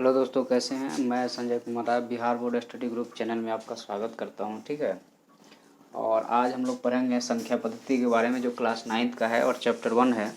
Hello दोस्तों, कैसे हैं। मैं Sanjay Kumar Rai Bihar board study group channel में आपका स्वागत करता हूं। ठीक है। और आज हम लोग पढ़ेंगे संख्या पद्धति के बारे में, जो क्लास 9th का है और चैप्टर 1 है।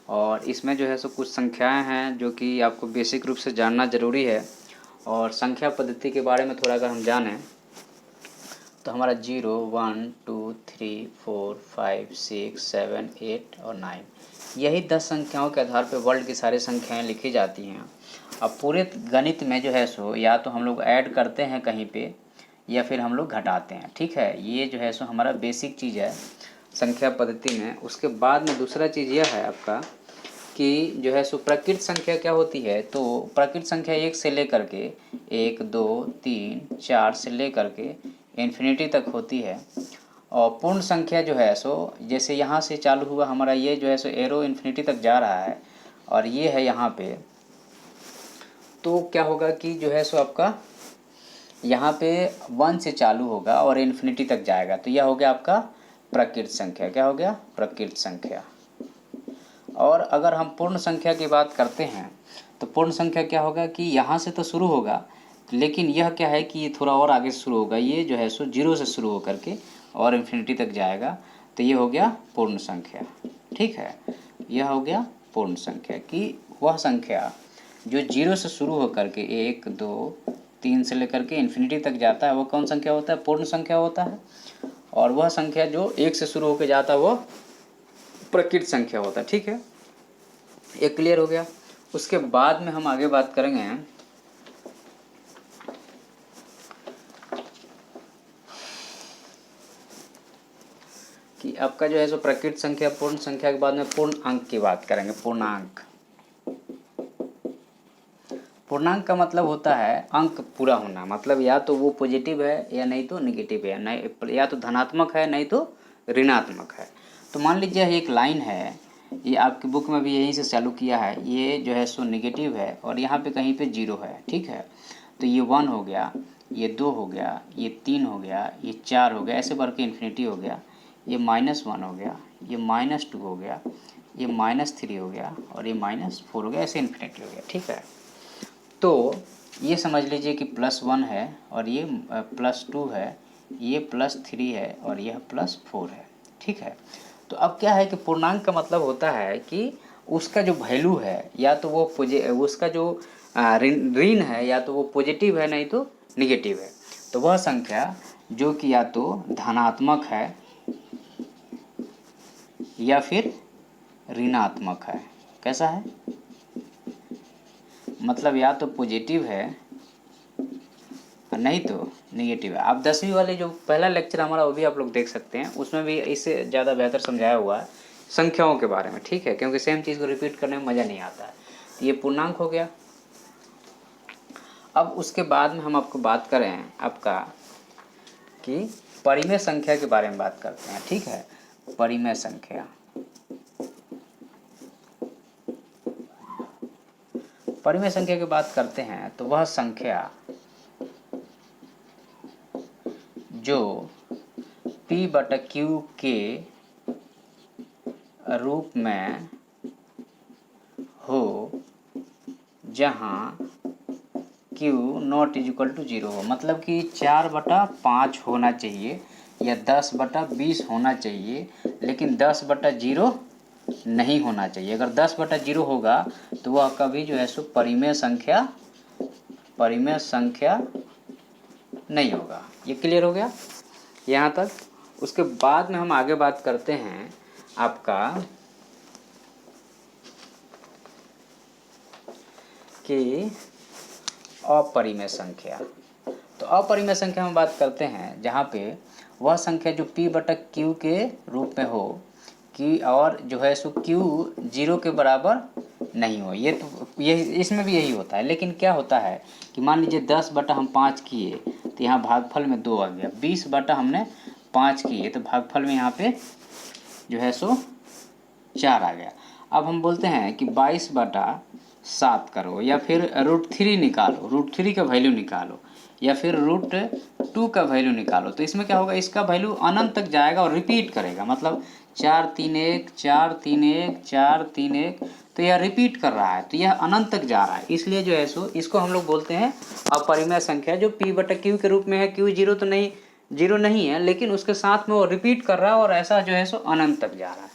और इसमें जो है सो कुछ संख्याएं हैं जो कि आपको बेसिक रूप से जानना ज़रूरी है। और संख्या पद्धति के बारे में थोड़ा अगर हम जानें तो हमारा 0, 1, 2, 3, 4, 5, 6, 7, 8 और 9, यही 10 संख्याओं के आधार पर वर्ल्ड की सारी संख्याएं लिखी जाती हैं। अब पूरे गणित में जो है सो या तो हम लोग ऐड करते हैं कहीं पे या फिर हम लोग घटाते हैं। ठीक है, ये जो है सो हमारा बेसिक चीज़ है संख्या पद्धति में। उसके बाद में दूसरा चीज़ यह है आपका कि जो है सो प्रकृत संख्या क्या होती है। तो प्रकृत संख्या 1 से लेकर के 1, 2, 3, 4 से लेकर के इन्फिनिटी तक होती है। और पूर्ण संख्या जो है सो जैसे यहाँ से चालू हुआ हमारा, ये जो है सो एरो इन्फिनिटी तक जा रहा है और ये है यहाँ पे, तो क्या होगा कि जो है सो आपका यहाँ पे 1 से चालू होगा और इन्फिनिटी तक जाएगा। तो यह हो गया आपका प्रकृत संख्या। क्या हो गया? प्रकृत संख्या। और अगर हम पूर्ण संख्या की बात करते हैं तो पूर्ण संख्या क्या होगा कि यहाँ से तो शुरू होगा, लेकिन यह क्या है कि ये थोड़ा और आगे से शुरू होगा। ये जो है सो 0 से शुरू होकर के और इन्फिनिटी तक जाएगा। तो ये हो गया पूर्ण संख्या। ठीक है, यह हो गया पूर्ण संख्या कि वह संख्या जो 0 से शुरू होकर के 1, 2, 3 से लेकर के इन्फिनिटी तक जाता है, वो कौन संख्या होता है? पूर्ण संख्या होता है। और वह संख्या जो 1 से शुरू होकर जाता है वो प्रकृत संख्या होता है। ठीक है, ये क्लियर हो गया। उसके बाद में हम आगे बात करेंगे कि आपका जो है सो प्रकृत संख्या पूर्ण संख्या के बाद में पूर्ण अंक की बात करेंगे। पूर्णांक। पूर्णांक का मतलब होता है अंक पूरा होना, मतलब या तो वो पॉजिटिव है या नहीं तो नेगेटिव है, नहीं या तो धनात्मक है नहीं तो ऋणात्मक है। तो मान लीजिए एक लाइन है, ये आपकी बुक में भी यहीं से चालू किया है, ये जो है सो नेगेटिव है और यहाँ पे कहीं पे 0 है। ठीक है, तो ये 1 हो गया, ये 2 हो गया, ये 3 हो गया, ये 4 हो गया, ऐसे बढ़ के इन्फिनिटी हो गया, ये -1 हो गया, ये -2 हो गया, ये -3 हो गया और ये -4 हो गया, ऐसे इन्फिनिटी हो गया। ठीक है, तो ये समझ लीजिए कि +1 है और ये +2 है, ये +3 है और यह +4 है। ठीक है, तो अब क्या है कि पूर्णांक का मतलब होता है कि उसका जो वैल्यू है या तो वो उसका जो ऋण है या तो वो पॉजिटिव है नहीं तो निगेटिव है। तो वह संख्या जो कि या तो धनात्मक है या फिर ऋणात्मक है। कैसा है? मतलब या तो पॉजिटिव है और नहीं तो नेगेटिव है। आप 10वीं वाले जो पहला लेक्चर हमारा वो भी आप लोग देख सकते हैं, उसमें भी इससे ज़्यादा बेहतर समझाया हुआ है संख्याओं के बारे में। ठीक है, क्योंकि सेम चीज़ को रिपीट करने में मज़ा नहीं आता है। तो ये पूर्णांक हो गया। अब उसके बाद में हम आपको बात करें आपका कि परिमेय संख्या के बारे में बात करते हैं। ठीक है, परिमेय संख्या। परिमेय संख्या की बात करते हैं तो वह संख्या जो P/Q के रूप में हो जहाँ Q ≠ 0 हो, मतलब कि 4/5 होना चाहिए या 10/20 होना चाहिए, लेकिन 10/0 नहीं होना चाहिए। अगर 10/0 होगा तो वह कभी जो है सो परिमेय संख्या नहीं होगा। ये क्लियर हो गया यहाँ तक। उसके बाद में हम आगे बात करते हैं आपका कि अपरिमेय संख्या। तो अपरिमेय संख्या में बात करते हैं जहाँ पे वह संख्या जो P/Q के रूप में हो कि और जो है सो Q 0 के बराबर नहीं हो। ये इसमें भी यही होता है, लेकिन क्या होता है कि मान लीजिए 10/5 किए तो यहाँ भागफल में 2 आ गया, 20 हमने 5 किए तो भागफल में यहाँ पे जो है सो 4 आ गया। अब हम बोलते हैं कि 22/7 करो या फिर √3 निकालो, √3 का वैल्यू निकालो। या फिर √2 का वैल्यू निकालो। तो इसमें क्या होगा, इसका वैल्यू अनंत तक जाएगा और रिपीट करेगा, मतलब 4 3 1 4 3 1 4 3 1, तो यह रिपीट कर रहा है, तो यह अनंत तक जा रहा है। इसलिए जो है सो इसको हम लोग बोलते हैं अपरिमेय संख्या, जो p/q के रूप में है। q जीरो नहीं है, लेकिन उसके साथ में वो रिपीट कर रहा है और ऐसा जो है सो अनंत तक जा रहा है।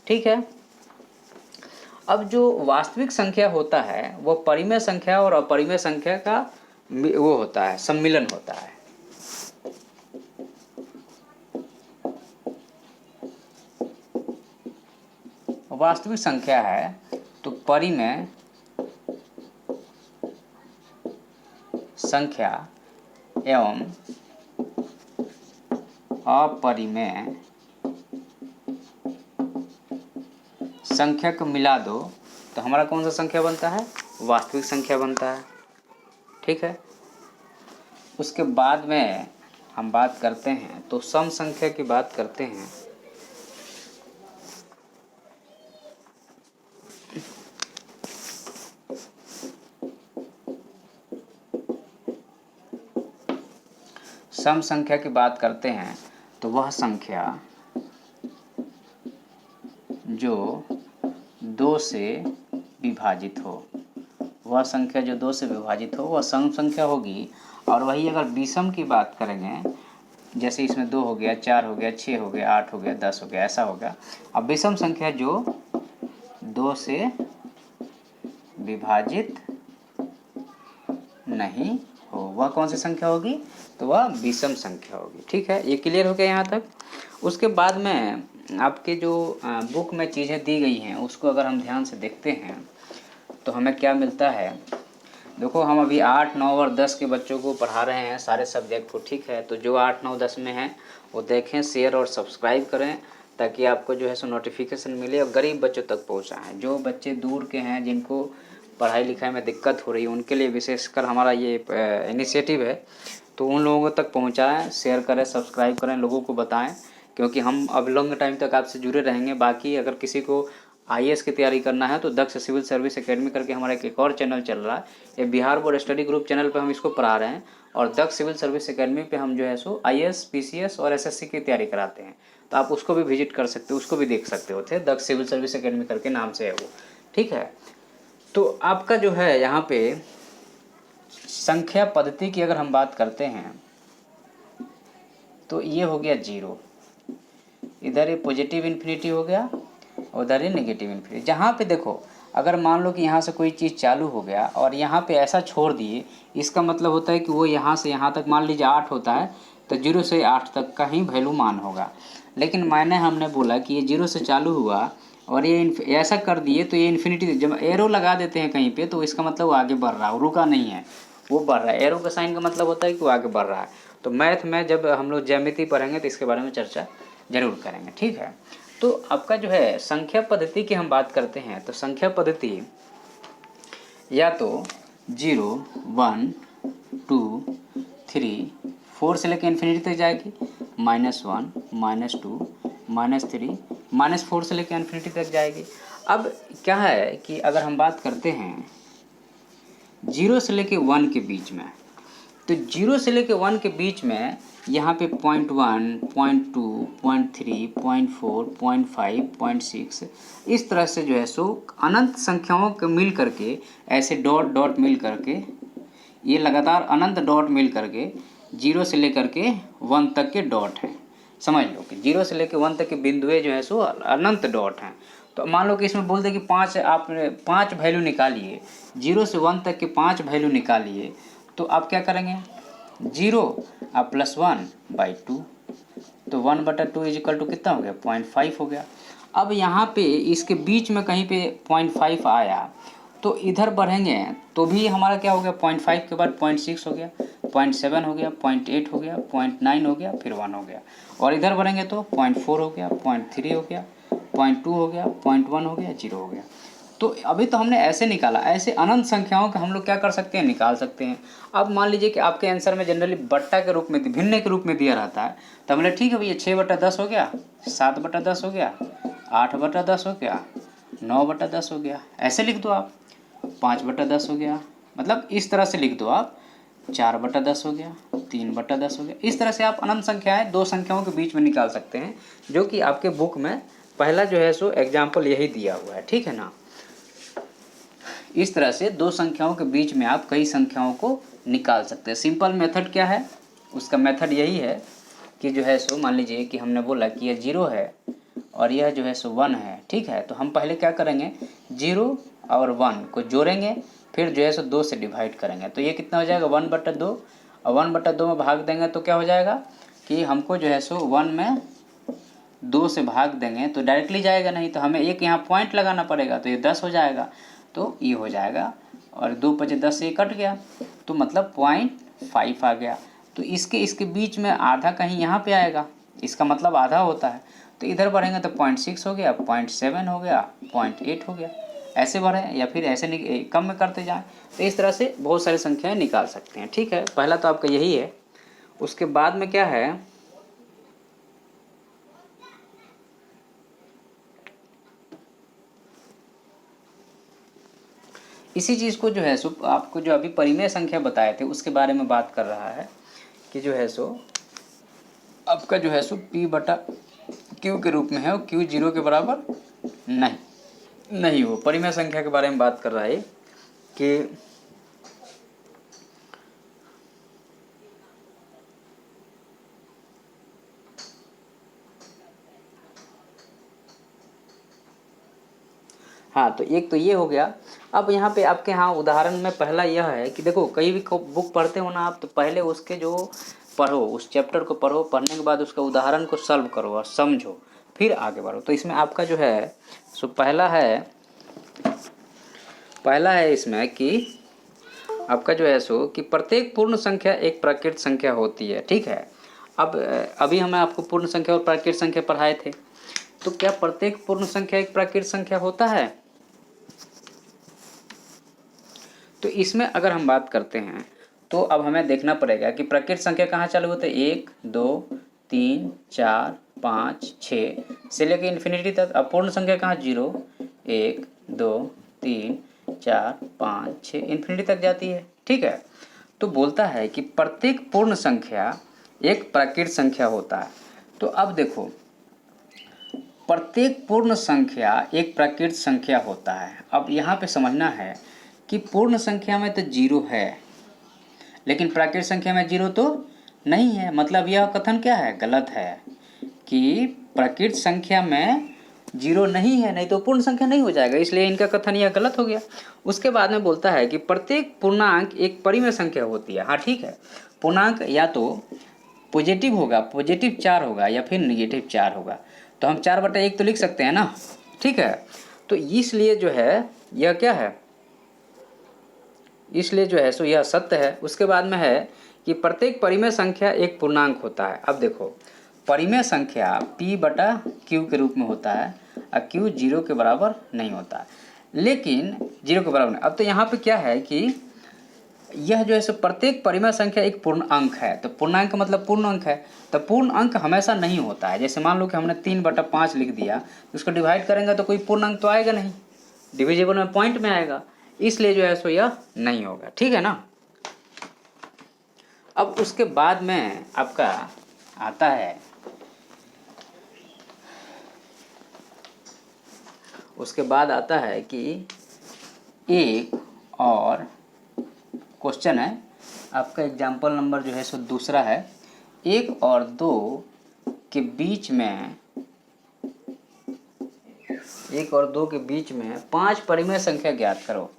ठीक है। अब जो वास्तविक संख्या होता है वो परिमेय संख्या और अपरिमेय संख्या का वो होता है, सम्मिलन होता है। वास्तविक संख्या है तो परिमेय संख्या एवं अपरिमेय संख्या को मिला दो तो हमारा कौन सा संख्या बनता है, वास्तविक संख्या बनता है। ठीक है। उसके बाद में हम बात करते हैं तो सम संख्या की बात करते हैं। सम संख्या की बात करते हैं तो वह संख्या जो 2 से विभाजित हो, वह संख्या जो 2 से विभाजित हो वह सम संख्या होगी। और वही अगर विषम की बात करेंगे, जैसे इसमें 2 हो गया, 4 हो गया, 6 हो गया, 8 हो गया, 10 हो गया, ऐसा होगा। अब विषम संख्या जो 2 से विभाजित नहीं हो वह कौन सी संख्या होगी, तो वह विषम संख्या होगी। ठीक है, ये क्लियर हो गया यहाँ तक। उसके बाद में आपके जो बुक में चीज़ें दी गई हैं उसको अगर हम ध्यान से देखते हैं तो हमें क्या मिलता है। देखो, हम अभी 8 9 और 10 के बच्चों को पढ़ा रहे हैं सारे सब्जेक्ट को। ठीक है, तो जो 8 9 10 में हैं वो देखें, शेयर और सब्सक्राइब करें ताकि आपको जो है सो नोटिफिकेशन मिले और गरीब बच्चों तक पहुँचाएँ। जो बच्चे दूर के हैं, जिनको पढ़ाई लिखाई में दिक्कत हो रही है, उनके लिए विशेषकर हमारा ये इनिशिएटिव है। तो उन लोगों तक पहुंचाएं, शेयर करें, सब्सक्राइब करें, लोगों को बताएं, क्योंकि हम अब लॉन्ग टाइम तक आपसे जुड़े रहेंगे। बाकी अगर किसी को IAS की तैयारी करना है तो दक्ष सिविल सर्विस एकेडमी करके हमारा एक और चैनल चल रहा है। ये Bihar board study group channel पर हम इसको पढ़ा रहे हैं और दक्ष सिविल सर्विस एकेडमी पे हम जो है सो IAS PCS और SSC की तैयारी कराते हैं। तो आप उसको भी विजिट कर सकते हो, उसको भी देख सकते हो थे, दक्ष सिविल सर्विस एकेडमी करके नाम से है वो। ठीक है, तो आपका जो है यहाँ पे संख्या पद्धति की अगर हम बात करते हैं तो ये हो गया 0, इधर ये पॉजिटिव इन्फिनिटी हो गया, उधर ये नेगेटिव इन्फिनिटी। जहाँ पे देखो, अगर मान लो कि यहाँ से कोई चीज़ चालू हो गया और यहाँ पे ऐसा छोड़ दिए, इसका मतलब होता है कि वो यहाँ से यहाँ तक, मान लीजिए 8 होता है तो 0 से 8 तक का ही वैल्यू मान होगा। लेकिन हमने बोला कि ये 0 से चालू हुआ और ये ऐसा कर दिए तो ये इन्फिनिटी, जब एरो लगा देते हैं कहीं पे तो इसका मतलब वो आगे बढ़ रहा है, रुका नहीं है, वो बढ़ रहा है। एरो का साइन का मतलब होता है कि वो आगे बढ़ रहा है। तो मैथ में जब हम लोग ज्यामिति पढ़ेंगे तो इसके बारे में चर्चा जरूर करेंगे। ठीक है, तो आपका जो है संख्या पद्धति की हम बात करते हैं तो संख्या पद्धति या तो 0 1 2 3 4 से लेकर इन्फिनिटी तक जाएगी, -1 -2 -3 -4 से लेकर इन्फिनिटी तक जाएगी। अब क्या है कि अगर हम बात करते हैं 0 से लेकर 1 के बीच में, तो 0 से लेकर 1 के बीच में यहाँ पे 0.1 0.2 0.3 0.4 0.5 0.6 इस तरह से जो है सो अनंत संख्याओं के मिल करके, ऐसे डॉट डॉट मिल करके, ये लगातार अनंत डॉट मिल करके 0 से लेकर के 1 तक के डॉट हैं। समझ लो कि 0 से लेकर 1 तक के बिंदुएं जो है सो अनंत डॉट हैं। तो मान लो कि इसमें बोल दे कि 5, आपने 5 वैल्यू निकालिए, 0 से 1 तक के 5 वैल्यू निकालिए, तो आप क्या करेंगे, 0 आप +1/2, तो 1/2 इज इक्वल टू कितना हो गया, 0.5 हो गया। अब यहाँ पे इसके बीच में कहीं पे 0.5 आया तो इधर बढ़ेंगे तो भी हमारा क्या हो गया, 0.5 के बाद 0.6 हो गया, 0.7 हो गया, 0.8 हो गया, 0.9 हो गया, फिर 1 हो गया। और इधर बढ़ेंगे तो 0.4 हो गया, 0.3 हो गया, 0.2 हो गया, 0.1 हो गया, 0 हो गया। तो अभी तो हमने ऐसे निकाला, ऐसे अनंत संख्याओं का हम लोग क्या कर सकते हैं, निकाल सकते हैं। अब मान लीजिए कि आपके आंसर में जनरली बट्टा के रूप में, भिन्न के रूप में दिया रहता है, तो हमने ठीक है भैया 6/10 हो गया, 7/10 हो गया, 8/10 हो गया, 9/10 हो गया, ऐसे लिख दो आप, 5/10 हो गया, मतलब इस तरह से लिख दो आप 4/10 हो गया, 3/10 हो गया। इस तरह से आप अनंत संख्याएं दो संख्याओं के बीच में निकाल सकते हैं, जो कि आपके बुक में पहला जो है सो एग्जाम्पल यही दिया हुआ है, ठीक है ना। इस तरह से दो संख्याओं के बीच में आप कई संख्याओं को निकाल सकते हैं। सिंपल मेथड क्या है, उसका मेथड यही है कि जो है सो मान लीजिए कि हमने बोला कि यह 0 है और यह जो है सो 1 है, ठीक है। तो हम पहले क्या करेंगे, 0 और 1 को जोड़ेंगे, फिर जो है सो 2 से डिवाइड करेंगे। तो ये कितना हो जाएगा, 1/2, और 1/2 में भाग देंगे तो क्या हो जाएगा कि हमको जो है सो 1 में 2 से भाग देंगे तो डायरेक्टली जाएगा नहीं, तो हमें एक यहाँ पॉइंट लगाना पड़ेगा, तो ये 10 हो जाएगा, तो ये हो जाएगा, और 2 × 10 से ये कट गया, तो मतलब 0.5 आ गया। तो इसके बीच में आधा कहीं यहाँ पे आएगा, इसका मतलब आधा होता है, तो इधर बढ़ेंगे तो 0.6 हो गया, 0.7 हो गया, 0.8 हो गया, ऐसे बढ़े या फिर ऐसे कम में करते जाएं। तो इस तरह से बहुत सारी संख्याएं निकाल सकते हैं, ठीक है। पहला तो आपका यही है। उसके बाद में क्या है, इसी चीज़ को जो है सो आपको जो अभी परिमेय संख्या बताए थे उसके बारे में बात कर रहा है कि जो है सो आपका जो है सो P/Q के रूप में है, और Q 0 के बराबर नहीं हो। परिमेय संख्या के बारे में बात कर रहा है कि हाँ, तो एक तो ये हो गया। अब यहाँ पे आपके यहाँ उदाहरण में पहला यह है कि देखो, कहीं भी बुक पढ़ते हो ना आप, तो पहले उसके जो पढ़ो, उस चैप्टर को पढ़ो, पढ़ने के बाद उसका उदाहरण को सॉल्व करो और समझो, फिर आगे बढ़ो। तो इसमें आपका जो है सो पहला है इसमें कि आपका जो है सो कि प्रत्येक पूर्ण संख्या एक प्राकृत संख्या होती है, ठीक है। अब अभी हमें आपको पूर्ण संख्या और प्राकृत संख्या पढ़ाए थे, तो क्या प्रत्येक पूर्ण संख्या एक प्राकृत संख्या होता है? तो इसमें अगर हम बात करते हैं तो अब हमें देखना पड़ेगा कि प्राकृत संख्या कहाँ चालू होते हैं, 1, 2, 3, 4, 5, 6 से लेकर इन्फिनिटी तक। अब पूर्ण संख्या कहाँ, 0, 1, 2, 3, 4, 5, 6 इन्फिनिटी तक जाती है, ठीक है। तो बोलता है कि प्रत्येक पूर्ण संख्या एक प्राकृत संख्या होता है। तो अब देखो, प्रत्येक पूर्ण संख्या एक प्राकृत संख्या होता है। अब यहाँ पे समझना है कि पूर्ण संख्या में तो 0 है, लेकिन प्राकृत संख्या में 0 तो नहीं है। मतलब यह कथन क्या है, गलत है, कि प्राकृत संख्या में 0 नहीं है, नहीं तो पूर्ण संख्या नहीं हो जाएगा, इसलिए इनका कथन यह गलत हो गया। उसके बाद में बोलता है कि प्रत्येक पूर्णांक एक परिमेय संख्या होती है। हाँ ठीक है, पूर्णांक या तो पॉजिटिव होगा, पॉजिटिव 4 होगा, या फिर निगेटिव 4 होगा। तो हम 4/1 तो लिख सकते हैं ना, ठीक है। तो इसलिए जो है यह क्या है, इसलिए जो है सो यह सत्य है। उसके बाद में है कि प्रत्येक परिमेय संख्या एक पूर्णांक होता है। अब देखो, परिमेय संख्या P/Q के रूप में होता है, और Q 0 के बराबर नहीं होता है, लेकिन 0 के बराबर नहीं। अब तो यहाँ पे क्या है कि यह जो है सो प्रत्येक परिमेय संख्या एक पूर्ण अंक है। तो पूर्णांक मतलब पूर्ण अंक है, तो पूर्ण अंक हमेशा नहीं होता है। जैसे मान लो कि हमने 3/5 लिख दिया, तो उसको डिवाइड करेंगे तो कोई पूर्ण अंक तो आएगा नहीं, डिविजिबल में पॉइंट में आएगा, इसलिए जो है सो यह नहीं होगा, ठीक है ना। अब उसके बाद में आपका आता है, उसके बाद आता है कि एक और क्वेश्चन है आपका, एग्जाम्पल नंबर जो है सो दूसरा है। 1 और 2 के बीच में, 1 और 2 के बीच में 5 परिमेय संख्या ज्ञात करो।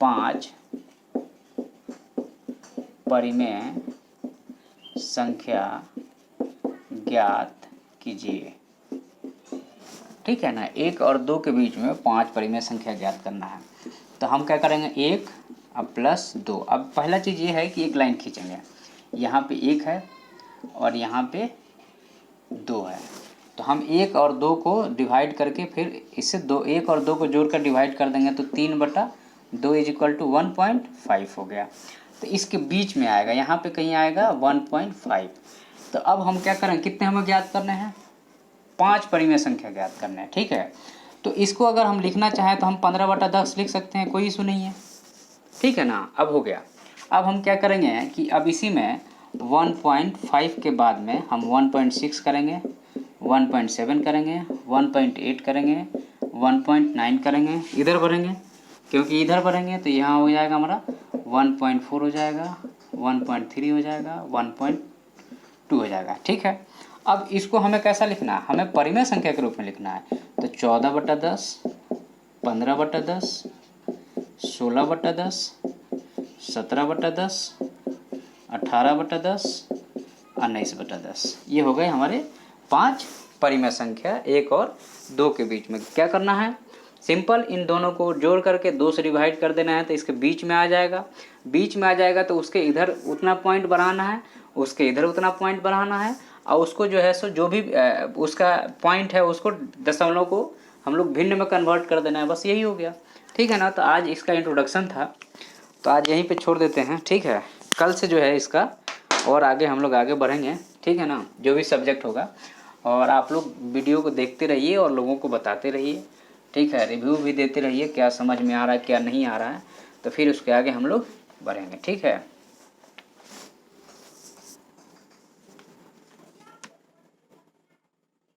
5 परिमेय संख्या ज्ञात कीजिए, ठीक है ना। 1 और 2 के बीच में 5 परिमेय संख्या ज्ञात करना है। तो हम क्या करेंगे, 1 अब प्लस 2। अब पहला चीज़ ये है कि एक लाइन खींचेंगे, यहाँ पे 1 है और यहाँ पे 2 है। तो हम 1 और 2 को डिवाइड करके फिर इससे 1 और 2 को जोड़कर डिवाइड कर देंगे, तो 3/2 = 1.5 हो गया। तो इसके बीच में आएगा, यहाँ पे कहीं आएगा 1.5। तो अब हम क्या करें, कितने हमें ज्ञात करने हैं, 5 परिमेय संख्या ज्ञात करने हैं, ठीक है। तो इसको अगर हम लिखना चाहें तो हम 15/10 लिख सकते हैं, कोई इशू नहीं है, ठीक है ना। अब हो गया। अब हम क्या करेंगे कि अब इसी में 1.5 के बाद में हम 1.6 करेंगे, 1.7 करेंगे, 1.8 करेंगे, 1.9 करेंगे, इधर बढ़ेंगे क्योंकि इधर बढ़ेंगे तो यहाँ हो जाएगा हमारा 1.4 हो जाएगा, 1.3 हो जाएगा, 1.2 हो जाएगा। ठीक है, अब इसको हमें कैसा लिखना है, हमें परिमेय संख्या के रूप में लिखना है। तो 14/10, 15/10, 16/10, 17/10, 18/10, 19/10, ये हो गए हमारे 5 परिमेय संख्या 1 और 2 के बीच में। क्या करना है, सिंपल इन दोनों को जोड़ करके 2 से डिवाइड कर देना है तो इसके बीच में आ जाएगा। बीच में आ जाएगा तो उसके इधर उतना पॉइंट बढ़ाना है, उसके इधर उतना पॉइंट बढ़ाना है, और उसको जो है सो जो भी उसका पॉइंट है उसको दशमलव को हम लोग भिन्न में कन्वर्ट कर देना है, बस यही हो गया। ठीक है ना, तो आज इसका इंट्रोडक्शन था, तो आज यहीं पे छोड़ देते हैं। ठीक है, कल से जो है इसका और आगे हम लोग आगे बढ़ेंगे। ठीक है ना, जो भी सब्जेक्ट होगा, और आप लोग वीडियो को देखते रहिए और लोगों को बताते रहिए। ठीक है, रिव्यू भी देते रहिए क्या समझ में आ रहा है क्या नहीं आ रहा है, तो फिर उसके आगे हम लोग बढ़ेंगे। ठीक है।